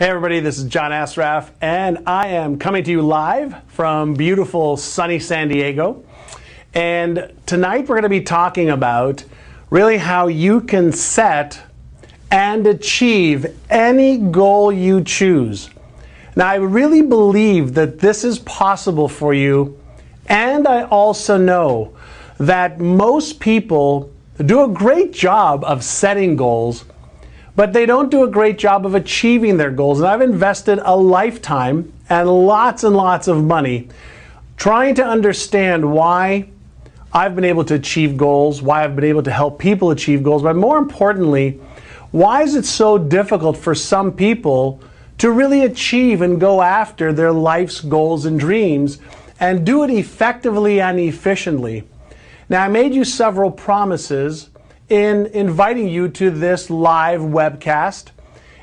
Hey everybody, this is John Asraf, and I am coming to you live from beautiful sunny San Diego. And tonight we're going to be talking about really how you can set and achieve any goal you choose. Now, I really believe that this is possible for you, and I also know that most people do a great job of setting goals, but they don't do a great job of achieving their goals. And I've invested a lifetime and lots of money trying to understand why I've been able to achieve goals, why I've been able to help people achieve goals, but more importantly, why is it so difficult for some people to really achieve and go after their life's goals and dreams and do it effectively and efficiently? Now, I made you several promises in inviting you to this live webcast,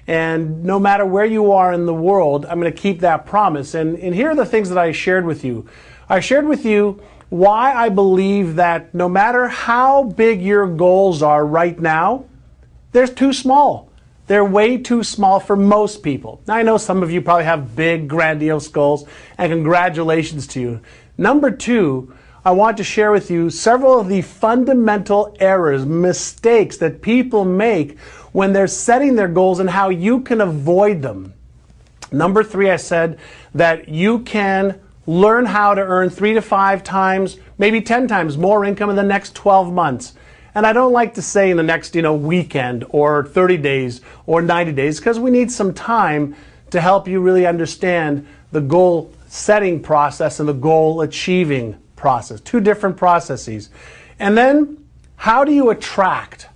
and no matter where you are in the world, I'm going to keep that promise. And here are the things that I shared with you. I shared with you why I believe that no matter how big your goals are right now, they're too small. They're way too small for most people. Now, I know some of you probably have big, grandiose goals, and congratulations to you. Number two, I want to share with you several of the fundamental errors, mistakes that people make when they're setting their goals and how you can avoid them. Number three, I said that you can learn how to earn 3 to 5 times, maybe 10 times more income in the next 12 months. And I don't like to say in the next, weekend or 30 days or 90 days, because we need some time to help you really understand the goal setting process and the goal achieving process. Two different processes. And then, how do you attract?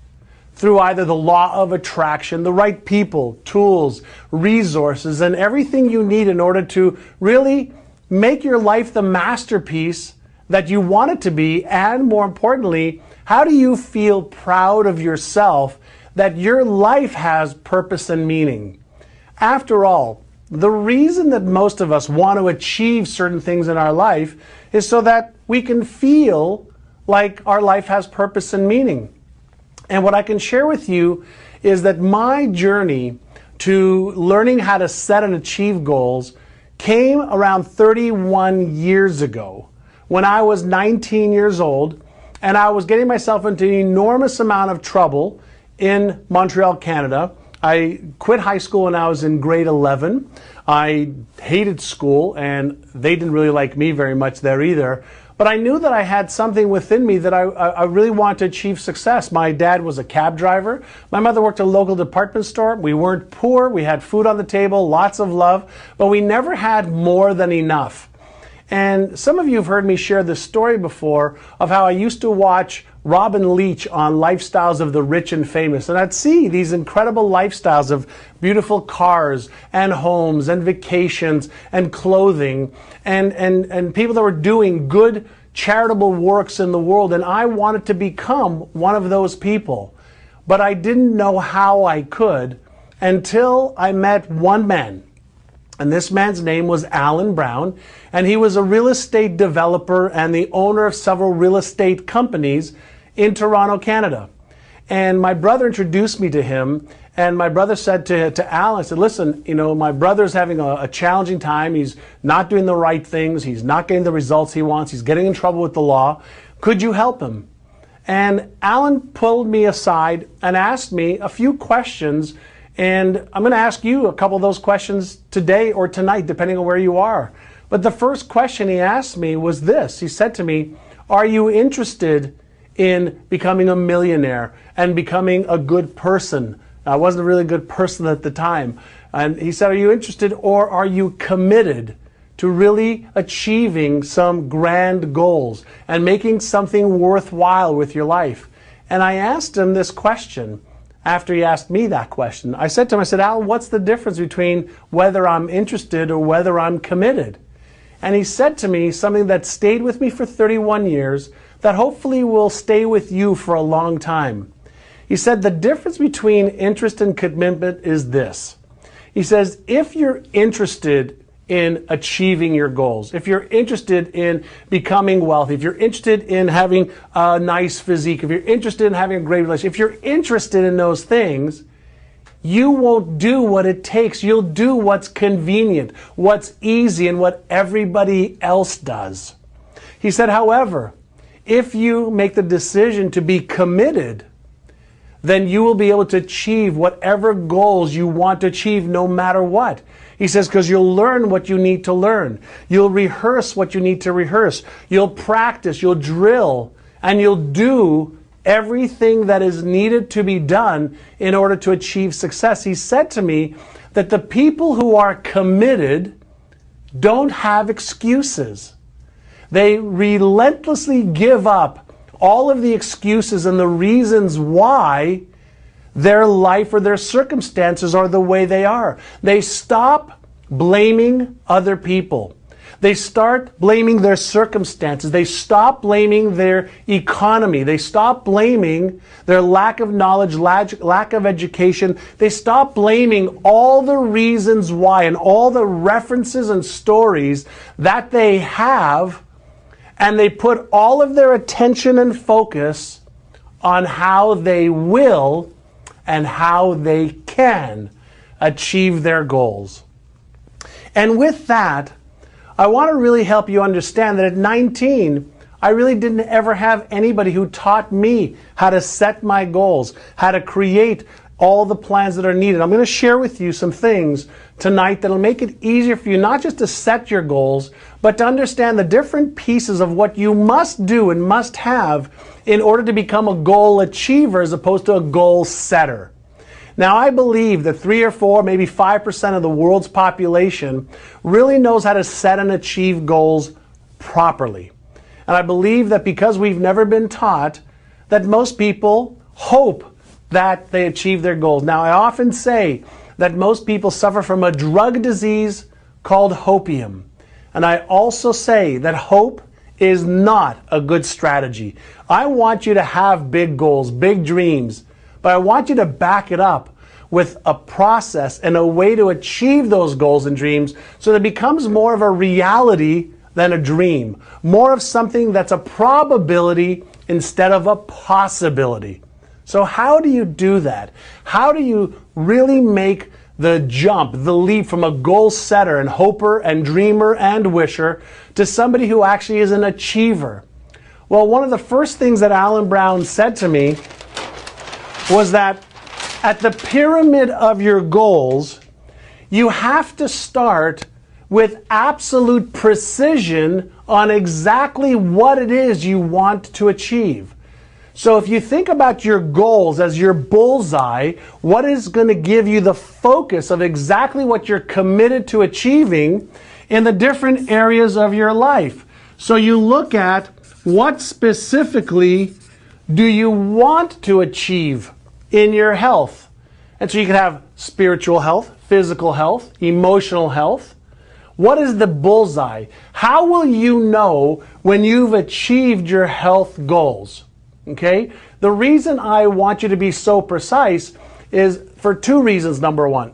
Through either the law of attraction, the right people, tools, resources, and everything you need in order to really make your life the masterpiece that you want it to be, and more importantly, how do you feel proud of yourself that your life has purpose and meaning? After all, the reason that most of us want to achieve certain things in our life is so that we can feel like our life has purpose and meaning. And what I can share with you is that my journey to learning how to set and achieve goals came around 31 years ago when I was 19 years old, and I was getting myself into an enormous amount of trouble in Montreal, Canada. I quit high school when I was in grade 11. I hated school, and they didn't really like me very much there either. But I knew that I had something within me that I really wanted to achieve success. My dad was a cab driver. My mother worked at a local department store. We weren't poor. We had food on the table, lots of love, but we never had more than enough. And some of you have heard me share this story before of how I used to watch Robin Leach on Lifestyles of the Rich and Famous. And I'd see these incredible lifestyles of beautiful cars and homes and vacations and clothing and people that were doing good charitable works in the world. And I wanted to become one of those people. But I didn't know how I could until I met one man. And this man's name was Alan Brown, and he was a real estate developer and the owner of several real estate companies in Toronto, Canada. And my brother introduced me to him, and my brother said to Alan, I said, listen, my brother's having a challenging time. He's not doing the right things. He's not getting the results he wants. He's getting in trouble with the law. Could you help him? And Alan pulled me aside and asked me a few questions. And I'm going to ask you a couple of those questions today or tonight, depending on where you are. But the first question he asked me was this. He said to me, are you interested in becoming a millionaire and becoming a good person? I wasn't a really good person at the time. And he said, are you interested, or are you committed to really achieving some grand goals and making something worthwhile with your life? And I asked him this question. After he asked me that question, I said to him, Al, what's the difference between whether I'm interested or whether I'm committed? And he said to me something that stayed with me for 31 years, that hopefully will stay with you for a long time. He said, the difference between interest and commitment is this. He says, if you're interested in achieving your goals, if you're interested in becoming wealthy, if you're interested in having a nice physique, if you're interested in having a great relationship, if you're interested in those things, you won't do what it takes. You'll do what's convenient, what's easy, and what everybody else does. He said, however, if you make the decision to be committed, then you will be able to achieve whatever goals you want to achieve no matter what. He says, because you'll learn what you need to learn. You'll rehearse what you need to rehearse. You'll practice, you'll drill, and you'll do everything that is needed to be done in order to achieve success. He said to me that the people who are committed don't have excuses. They relentlessly give up all of the excuses and the reasons why their life or their circumstances are the way they are. They stop blaming other people. They start blaming their circumstances. They stop blaming their economy. They stop blaming their lack of knowledge, lack of education. They stop blaming all the reasons why and all the references and stories that they have, and they put all of their attention and focus on how they will and how they can achieve their goals. And with that, I want to really help you understand that at 19, I really didn't ever have anybody who taught me how to set my goals, how to create all the plans that are needed. I'm going to share with you some things tonight that'll make it easier for you not just to set your goals, but to understand the different pieces of what you must do and must have in order to become a goal achiever as opposed to a goal setter. Now, I believe that 3 or 4, maybe 5% of the world's population really knows how to set and achieve goals properly. And I believe that because we've never been taught, that most people hope that they achieve their goals. Now, I often say that most people suffer from a drug disease called hopium. And I also say that hope is not a good strategy. I want you to have big goals, big dreams, but I want you to back it up with a process and a way to achieve those goals and dreams so that it becomes more of a reality than a dream, more of something that's a probability instead of a possibility. So how do you do that? How do you really make the jump, the leap from a goal setter and hoper and dreamer and wisher to somebody who actually is an achiever? Well, one of the first things that Alan Brown said to me was that at the pyramid of your goals, you have to start with absolute precision on exactly what it is you want to achieve. So if you think about your goals as your bullseye, what is going to give you the focus of exactly what you're committed to achieving in the different areas of your life? So you look at what specifically do you want to achieve in your health. And so you can have spiritual health, physical health, emotional health. What is the bullseye? How will you know when you've achieved your health goals? Okay? The reason I want you to be so precise is for two reasons, number one.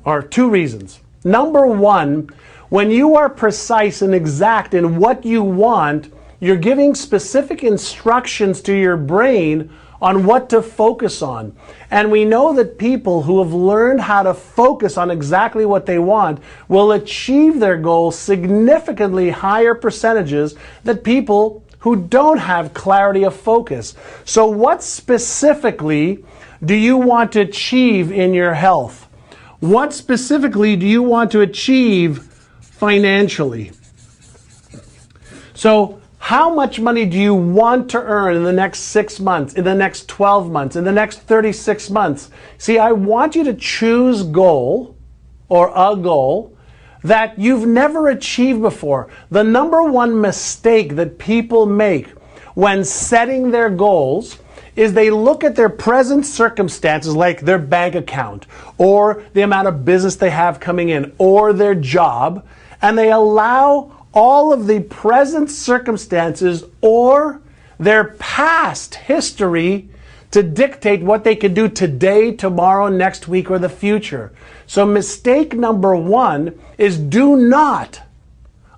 Number one, when you are precise and exact in what you want, you're giving specific instructions to your brain on what to focus on. And we know that people who have learned how to focus on exactly what they want will achieve their goals significantly higher percentages than people who don't have clarity of focus. So what specifically do you want to achieve in your health? What specifically do you want to achieve financially? So how much money do you want to earn in the next 6 months, in the next 12 months, in the next 36 months? See, I want you to choose goal or a goal that you've never achieved before. The number one mistake that people make when setting their goals is they look at their present circumstances, like their bank account or the amount of business they have coming in or their job, and they allow all of the present circumstances or their past history to dictate what they could do today, tomorrow, next week, or the future. So mistake number one is do not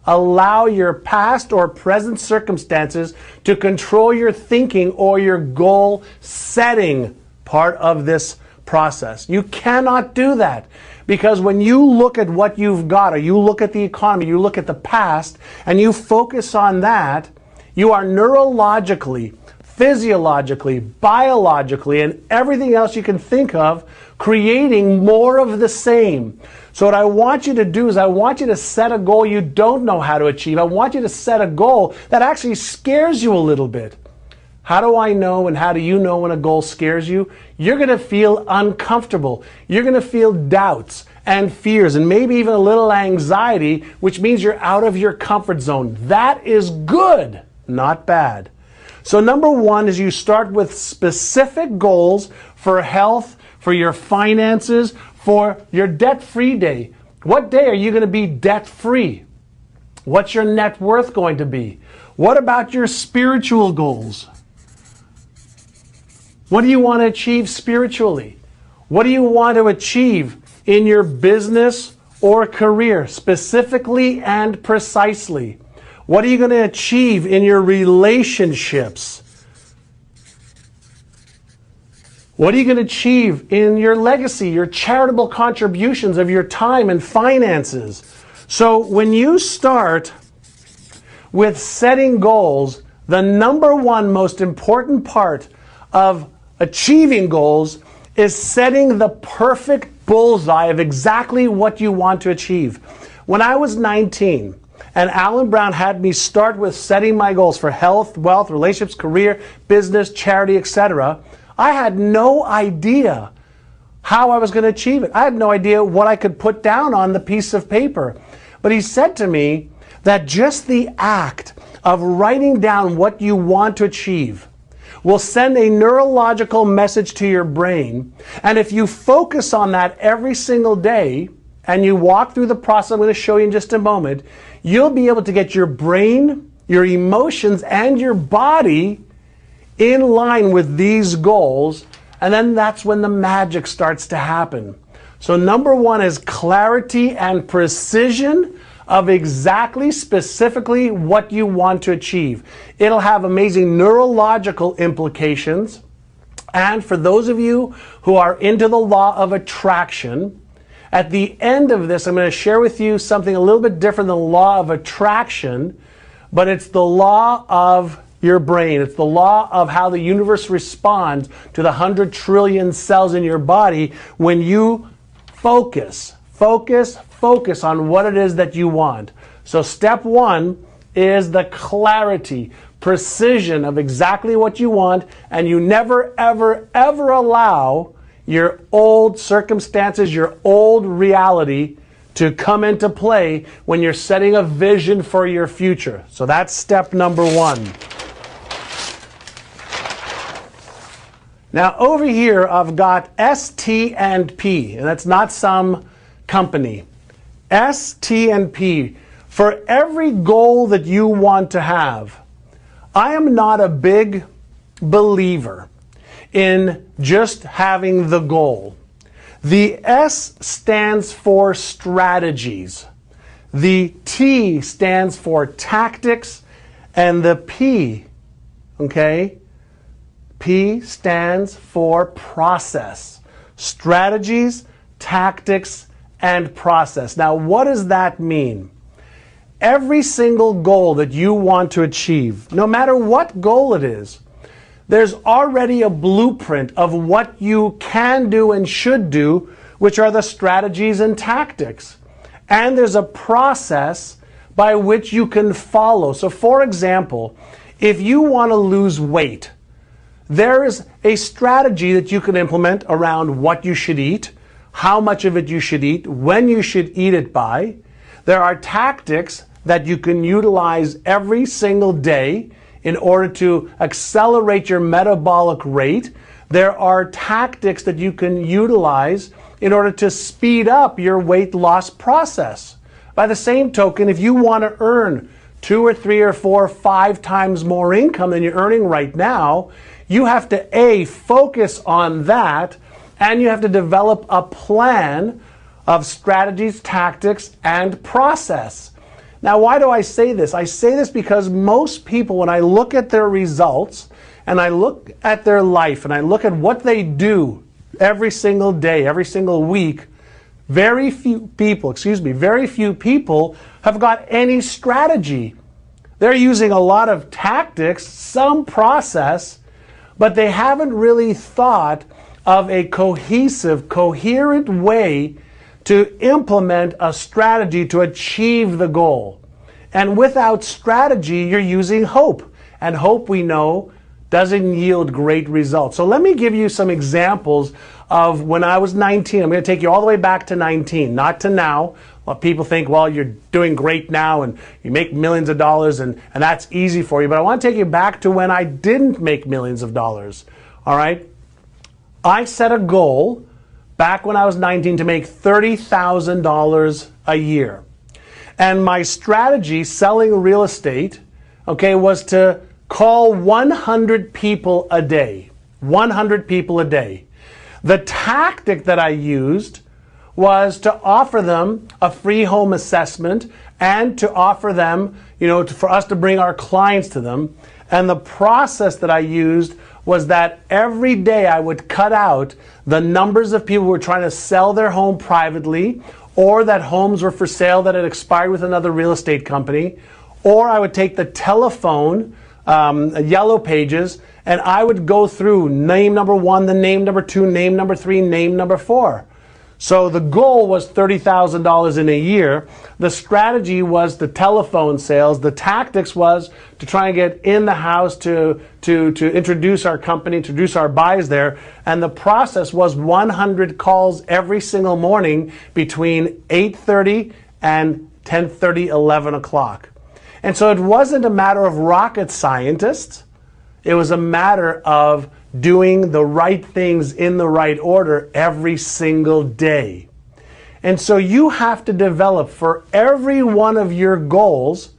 allow your past or present circumstances to control your thinking or your goal setting part of this process. You cannot do that, because when you look at what you've got, or you look at the economy, you look at the past, and you focus on that, you are neurologically, physiologically, biologically, and everything else you can think of, creating more of the same. So what I want you to do is I want you to set a goal you don't know how to achieve. I want you to set a goal that actually scares you a little bit. How do I know and how do you know when a goal scares you? You're going to feel uncomfortable. You're going to feel doubts and fears and maybe even a little anxiety, which means you're out of your comfort zone. That is good, not bad. So number one is you start with specific goals for health, for your finances, for your debt-free day. What day are you going to be debt-free? What's your net worth going to be? What about your spiritual goals? What do you want to achieve spiritually? What do you want to achieve in your business or career, specifically and precisely? What are you going to achieve in your relationships? What are you going to achieve in your legacy, your charitable contributions of your time and finances? So when you start with setting goals, the number one most important part of achieving goals is setting the perfect bullseye of exactly what you want to achieve. When I was 19, and Alan Brown had me start with setting my goals for health, wealth, relationships, career, business, charity, etc., I had no idea how I was going to achieve it. I had no idea what I could put down on the piece of paper. But he said to me that just the act of writing down what you want to achieve will send a neurological message to your brain. And if you focus on that every single day, and you walk through the process I'm going to show you in just a moment, you'll be able to get your brain, your emotions, and your body in line with these goals. And then that's when the magic starts to happen. So number one is clarity and precision of exactly, specifically what you want to achieve. It'll have amazing neurological implications. And for those of you who are into the law of attraction, at the end of this, I'm going to share with you something a little bit different than the law of attraction, but it's the law of your brain. It's the law of how the universe responds to the 100 trillion cells in your body when you focus on what it is that you want. So step one is the clarity, precision of exactly what you want, and you never, ever, ever allow your old circumstances, your old reality to come into play when you're setting a vision for your future. So that's step number one. Now over here I've got S, T, and P, and that's not some company. S, T, and P. For every goal that you want to have, I am not a big believer in just having the goal. The S stands for strategies. The T stands for tactics, and the P, okay? P stands for process. Strategies, tactics, and process. Now, what does that mean? Every single goal that you want to achieve, no matter what goal it is, there's already a blueprint of what you can do and should do, which are the strategies and tactics. And there's a process by which you can follow. So for example, if you want to lose weight, there is a strategy that you can implement around what you should eat, how much of it you should eat, when you should eat it by. There are tactics that you can utilize every single day in order to accelerate your metabolic rate. There are tactics that you can utilize in order to speed up your weight loss process. By the same token, if you want to earn 2 or 3 or 4 or 5 times more income than you're earning right now, you have to A, focus on that, and you have to develop a plan of strategies, tactics, and process. Now, why do I say this? I say this because most people, when I look at their results, and I look at their life, and I look at what they do every single day, every single week, very few people have got any strategy. They're using a lot of tactics, some process, but they haven't really thought of a cohesive, coherent way to implement a strategy to achieve the goal. And without strategy, you're using hope. And hope, we know, doesn't yield great results. So let me give you some examples of when I was 19. I'm going to take you all the way back to 19, not to now. Well, people think, well, you're doing great now and you make millions of dollars and that's easy for you. But I want to take you back to when I didn't make millions of dollars. All right? I set a goal back when I was 19 to make $30,000 a year. And my strategy selling real estate, okay, was to call 100 people a day. 100 people a day. The tactic that I used was to offer them a free home assessment and to offer them, for us to bring our clients to them. And the process that I used was that every day I would cut out the numbers of people who were trying to sell their home privately, or that homes were for sale that had expired with another real estate company, or I would take the telephone, yellow pages, and I would go through name number 1, the name number 2, name number 3, name number 4. So the goal was $30,000 in a year. The strategy was the telephone sales. The tactics was to try and get in the house to introduce our company, introduce our buys there. And the process was 100 calls every single morning between 8:30 and 10:30, 11 o'clock. And so it wasn't a matter of rocket scientists. It was a matter of doing the right things in the right order every single day. And so you have to develop for every one of your goals,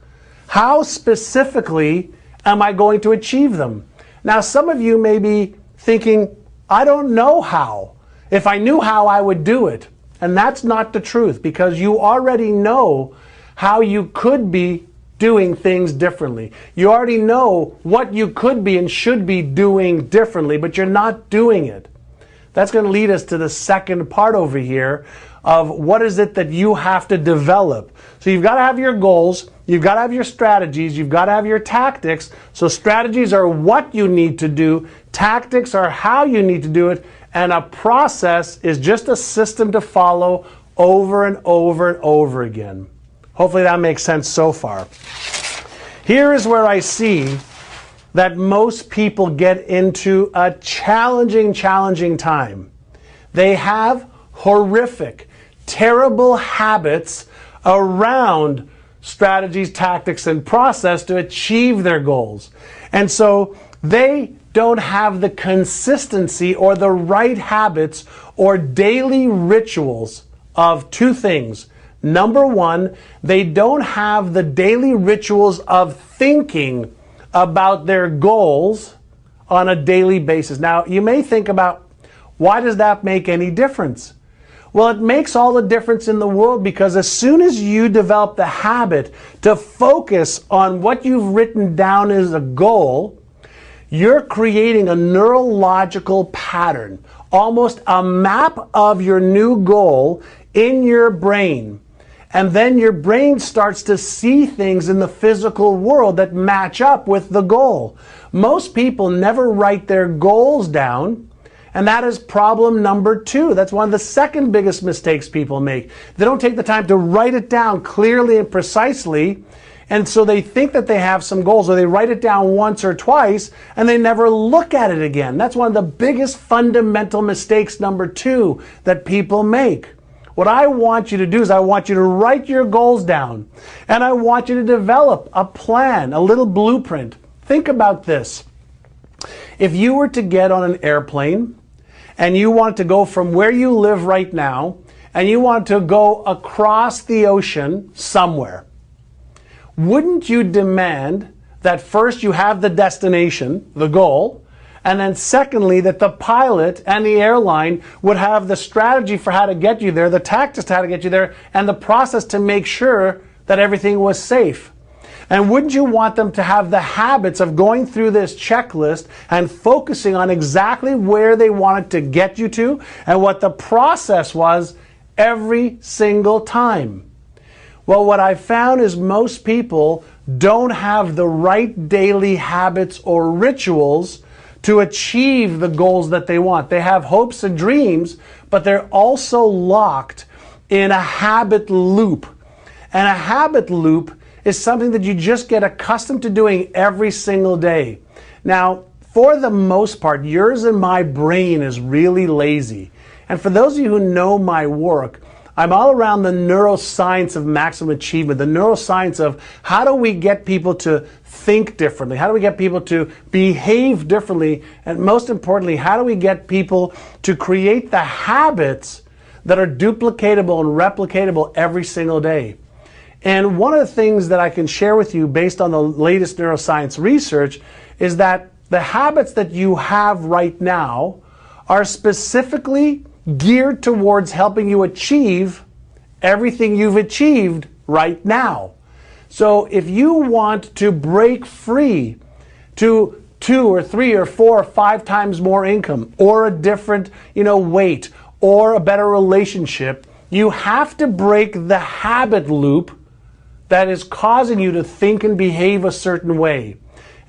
how specifically am I going to achieve them? Now, some of you may be thinking, I don't know how. If I knew how, I would do it. And that's not the truth, because you already know how you could be doing things differently. You already know what you could be and should be doing differently, but you're not doing it. That's going to lead us to the second part over here of what is it that you have to develop. So you've got to have your goals, you've got to have your strategies, you've got to have your tactics. So strategies are what you need to do, tactics are how you need to do it, and a process is just a system to follow over and over and over again. Hopefully that makes sense so far. Here is where I see that most people get into a challenging time. They have horrific, terrible habits around strategies, tactics, and process to achieve their goals. And so they don't have the consistency or the right habits or daily rituals of two things. Number one, they don't have the daily rituals of thinking about their goals on a daily basis. Now, you may think about, why does that make any difference? Well, it makes all the difference in the world, because as soon as you develop the habit to focus on what you've written down as a goal, you're creating a neurological pattern, almost a map of your new goal in your brain. And then your brain starts to see things in the physical world that match up with the goal. Most people never write their goals down, and that is problem number 2. That's one of the second biggest mistakes people make. They don't take the time to write it down clearly and precisely, and so they think that they have some goals, or they write it down once or twice, and they never look at it again. That's one of the biggest fundamental mistakes, number 2, that people make. What I want you to do is I want you to write your goals down, and I want you to develop a plan, a little blueprint. Think about this. If you were to get on an airplane and you wanted to go from where you live right now and you wanted to go across the ocean somewhere, wouldn't you demand that first you have the destination, the goal, and then secondly, that the pilot and the airline would have the strategy for how to get you there, the tactics to how to get you there, and the process to make sure that everything was safe? And wouldn't you want them to have the habits of going through this checklist and focusing on exactly where they wanted to get you to and what the process was every single time? Well, what I've found is most people don't have the right daily habits or rituals to achieve the goals that they want. They have hopes and dreams, but they're also locked in a habit loop. And a habit loop is something that you just get accustomed to doing every single day. Now, for the most part, yours and my brain is really lazy. And for those of you who know my work, I'm all around the neuroscience of maximum achievement, the neuroscience of how do we get people to think differently, how do we get people to behave differently, and most importantly, how do we get people to create the habits that are duplicatable and replicatable every single day. And one of the things that I can share with you based on the latest neuroscience research is that the habits that you have right now are specifically geared towards helping you achieve everything you've achieved right now. So if you want to break free to 2 or 3 or 4 or 5 times more income, or a different, weight, or a better relationship, you have to break the habit loop that is causing you to think and behave a certain way.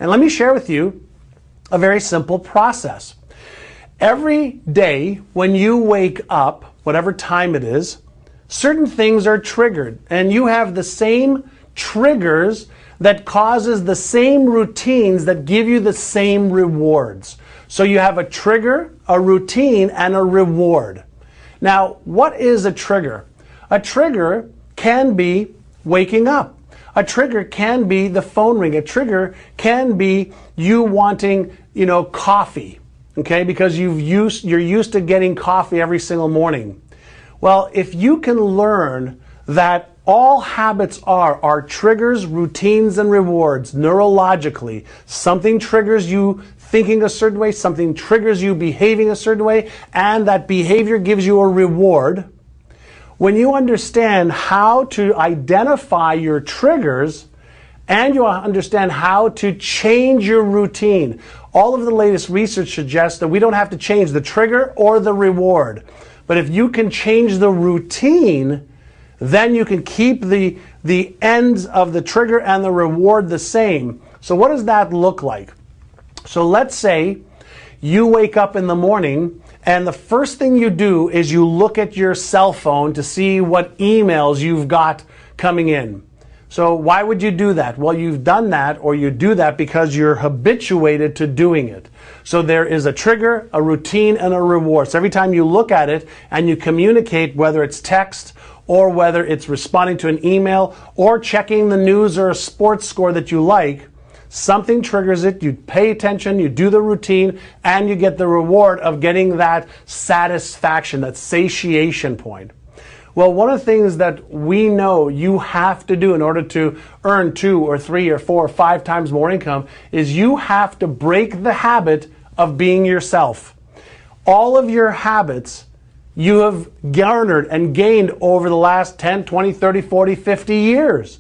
And let me share with you a very simple process. Every day when you wake up, whatever time it is, certain things are triggered, and you have the same triggers that causes the same routines that give you the same rewards. So you have a trigger, a routine, and a reward. Now, what is a trigger? A trigger can be waking up. A trigger can be the phone ring. A trigger can be you wanting, coffee, okay? Because you're used to getting coffee every single morning. Well, if you can learn that all habits are triggers, routines, and rewards neurologically. Something triggers you thinking a certain way, something triggers you behaving a certain way, and that behavior gives you a reward. When you understand how to identify your triggers and you understand how to change your routine, all of the latest research suggests that we don't have to change the trigger or the reward. But if you can change the routine, then you can keep the ends of the trigger and the reward the same. So what does that look like? So let's say you wake up in the morning and the first thing you do is you look at your cell phone to see what emails you've got coming in. So why would you do that? Well, you've done that, or you do that because you're habituated to doing it. So there is a trigger, a routine, and a reward. So every time you look at it and you communicate, whether it's text or whether it's responding to an email or checking the news or a sports score that you like, something triggers it, you pay attention, you do the routine, and you get the reward of getting that satisfaction, that satiation point. Well, one of the things that we know you have to do in order to earn 2 or 3 or 4 or 5 times more income is you have to break the habit of being yourself. All of your habits you have garnered and gained over the last 10, 20, 30, 40, 50 years.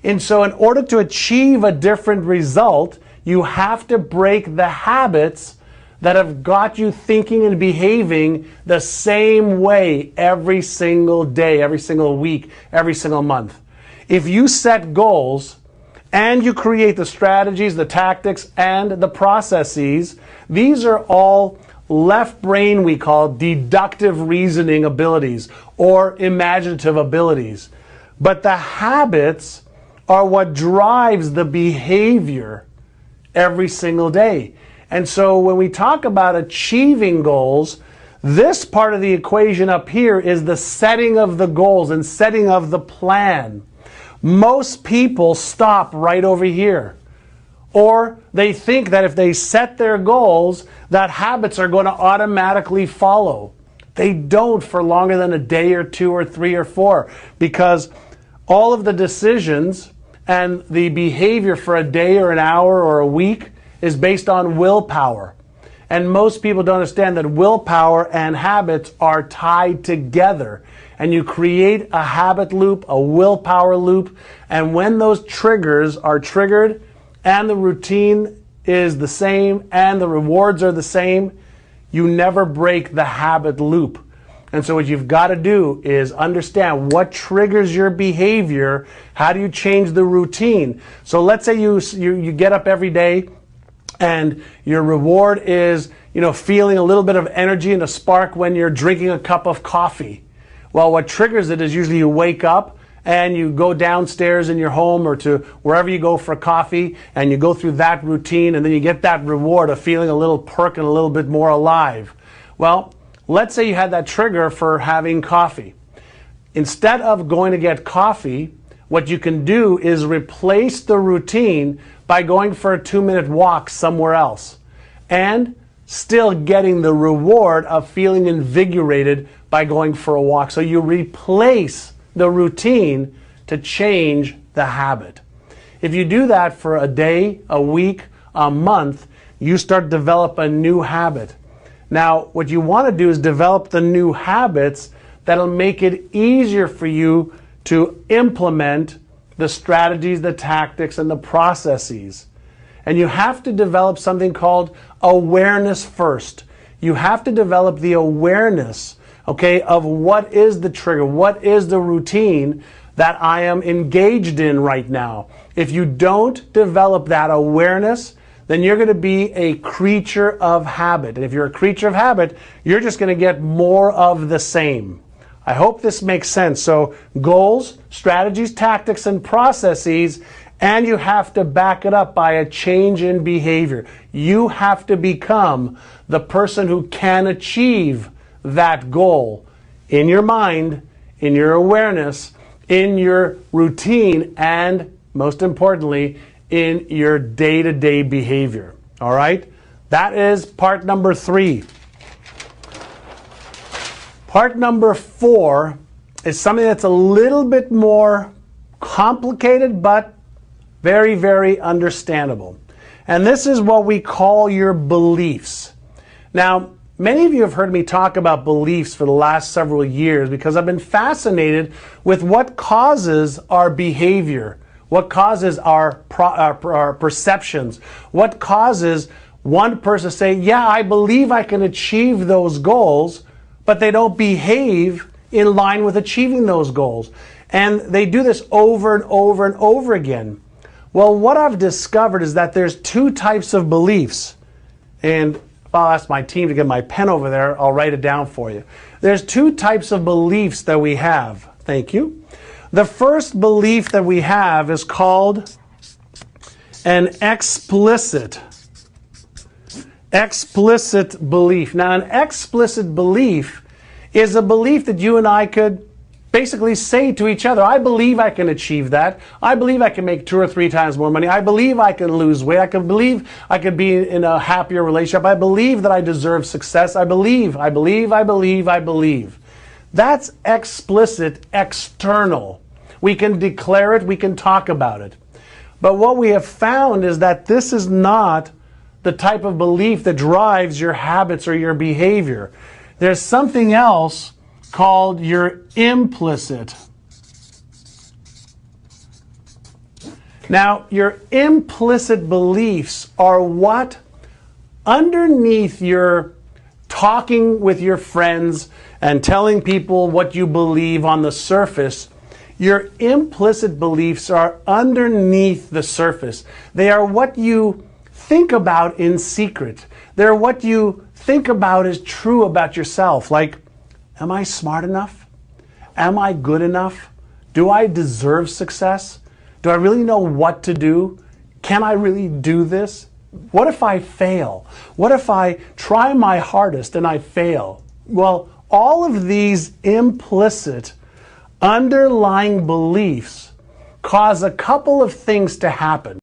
And so in order to achieve a different result, you have to break the habits that have got you thinking and behaving the same way every single day, every single week, every single month. If you set goals and you create the strategies, the tactics, and the processes, these are all left brain, we call deductive reasoning abilities or imaginative abilities. But the habits are what drives the behavior every single day. And so when we talk about achieving goals, this part of the equation up here is the setting of the goals and setting of the plan. Most people stop right over here. Or they think that if they set their goals, that habits are going to automatically follow. They don't for longer than a day or 2 or 3 or 4, because all of the decisions and the behavior for a day or an hour or a week is based on willpower. And most people don't understand that willpower and habits are tied together. and you create a habit loop, a willpower loop. And when those triggers are triggered and the routine is the same and the rewards are the same, you never break the habit loop. And so what you've got to do is understand what triggers your behavior. How do you change the routine? So let's say you get up every day and your reward is, feeling a little bit of energy and a spark when you're drinking a cup of coffee. Well, what triggers it is usually you wake up and you go downstairs in your home or to wherever you go for coffee, and you go through that routine, and then you get that reward of feeling a little perk and a little bit more alive. Well, let's say you had that trigger for having coffee. Instead of going to get coffee, what you can do is replace the routine by going for a 2-minute walk somewhere else and still getting the reward of feeling invigorated by going for a walk. So you replace the routine to change the habit. If you do that for a day, a week, a month, you start to develop a new habit. Now, what you want to do is develop the new habits that'll make it easier for you to implement the strategies, the tactics, and the processes. And you have to develop something called awareness first. You have to develop the awareness, of what is the trigger, what is the routine that I am engaged in right now. If you don't develop that awareness, then you're going to be a creature of habit. And if you're a creature of habit, you're just going to get more of the same. I hope this makes sense. So goals, strategies, tactics, and processes, and you have to back it up by a change in behavior. You have to become the person who can achieve that goal in your mind, in your awareness, in your routine, and most importantly, in your day-to-day behavior. All right? That is part number 3. Part number 4 is something that's a little bit more complicated, but very, very understandable. And this is what we call your beliefs. Now, many of you have heard me talk about beliefs for the last several years because I've been fascinated with what causes our behavior, what causes our perceptions, what causes one person to say, yeah, I believe I can achieve those goals, but they don't behave in line with achieving those goals. And they do this over and over and over again. Well, what I've discovered is that there's 2 types of beliefs. And if I'll ask my team to get my pen over there, I'll write it down for you. There's 2 types of beliefs that we have. Thank you. The first belief that we have is called an explicit belief. Now, an explicit belief is a belief that you and I could basically say to each other, I believe I can achieve that. I believe I can make 2 or 3 times more money. I believe I can lose weight. I can believe I could be in a happier relationship. I believe that I deserve success. I believe. That's explicit, external. We can declare it, we can talk about it. But what we have found is that this is not the type of belief that drives your habits or your behavior. There's something else called your implicit. Now, your implicit beliefs are what underneath your talking with your friends and telling people what you believe on the surface, your implicit beliefs are underneath the surface. They are what you think about in secret. They're what you think about is true about yourself. Like, am I smart enough? Am I good enough? Do I deserve success? Do I really know what to do? Can I really do this? What if I fail? What if I try my hardest and I fail? Well, all of these implicit underlying beliefs cause a couple of things to happen.